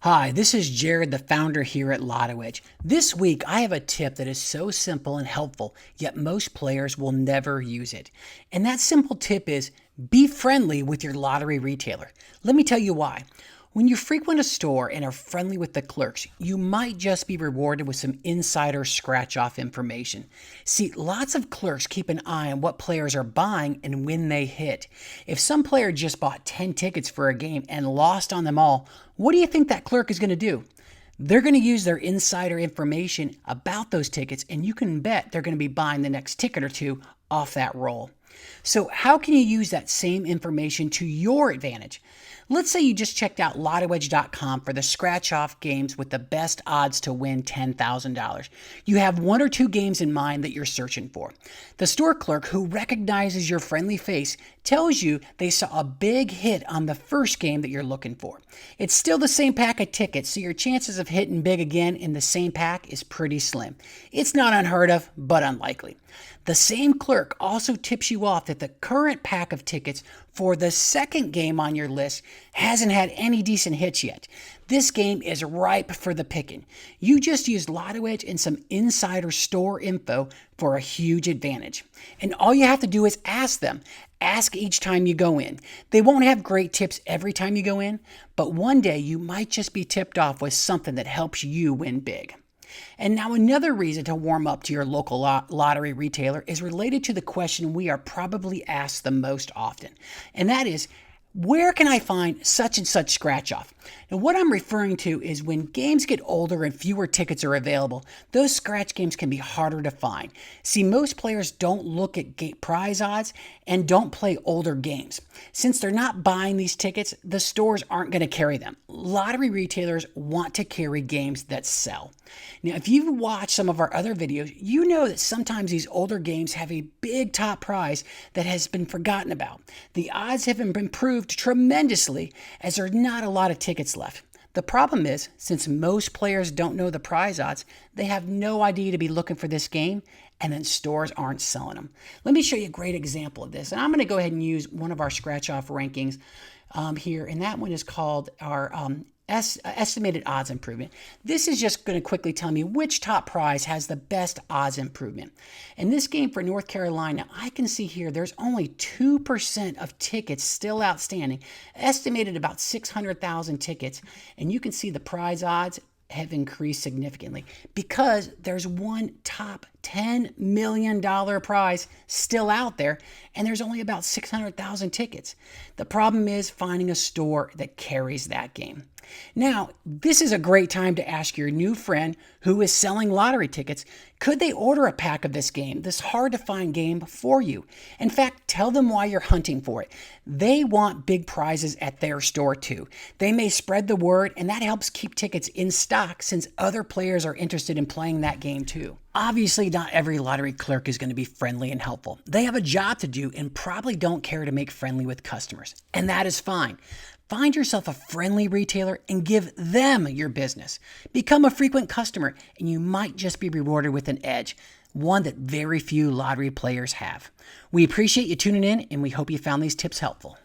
Hi, this is Jared, the founder here at Lotto Edge. This week, I have a tip that is so simple and helpful, yet most players will never use it. And that simple tip is be friendly with your lottery retailer. Let me tell you why. When you frequent a store and are friendly with the clerks, you might just be rewarded with some insider scratch-off information. See, lots of clerks keep an eye on what players are buying and when they hit. If some player just bought 10 tickets for a game and lost on them all, what do you think that clerk is going to do? They're going to use their insider information about those tickets, and you can bet they're going to be buying the next ticket or two off that roll. So how can you use that same information to your advantage? Let's say you just checked out LottoEdge.com for the scratch-off games with the best odds to win $10,000. You have one or two games in mind that you're searching for. The store clerk, who recognizes your friendly face, tells you they saw a big hit on the first game that you're looking for. It's still the same pack of tickets, so your chances of hitting big again in the same pack is pretty slim. It's not unheard of, but unlikely. The same clerk also tips you off that the current pack of tickets for the second game on your list hasn't had any decent hits yet. This game is ripe for the picking. You just used Lotto Edge and some insider store info for a huge advantage. And all you have to do is ask them. Ask each time you go in. They won't have great tips every time you go in, but one day you might just be tipped off with something that helps you win big. And now another reason to warm up to your local lottery retailer is related to the question we are probably asked the most often. And that is, where can I find such and such scratch off? And what I'm referring to is when games get older and fewer tickets are available, those scratch games can be harder to find. See, most players don't look at prize odds and don't play older games. Since they're not buying these tickets, the stores aren't going to carry them. Lottery retailers want to carry games that sell. Now, if you've watched some of our other videos, you know that sometimes these older games have a big top prize that has been forgotten about. The odds have improved tremendously as there are not a lot of tickets left. The problem is, since most players don't know the prize odds, they have no idea to be looking for this game, and then stores aren't selling them. Let me show you a great example of this, and I'm going to go ahead and use one of our scratch-off rankings here, and that one is called our estimated odds improvement. This is just going to quickly tell me which top prize has the best odds improvement. In this game for North Carolina, I can see here there's only 2% of tickets still outstanding, estimated about 600,000 tickets, and you can see the prize odds have increased significantly because there's one top $10 million prize still out there, and there's only about 600,000 tickets. The problem is finding a store that carries that game. Now, this is a great time to ask your new friend who is selling lottery tickets, could they order a pack of this game, this hard-to-find game, for you? In fact, tell them why you're hunting for it. They want big prizes at their store too. They may spread the word, and that helps keep tickets in stock since other players are interested in playing that game too. Obviously, not every lottery clerk is going to be friendly and helpful. They have a job to do and probably don't care to make friendly with customers, and that is fine. Find yourself a friendly retailer and give them your business. Become a frequent customer, and you might just be rewarded with an edge, one that very few lottery players have. We appreciate you tuning in, and we hope you found these tips helpful.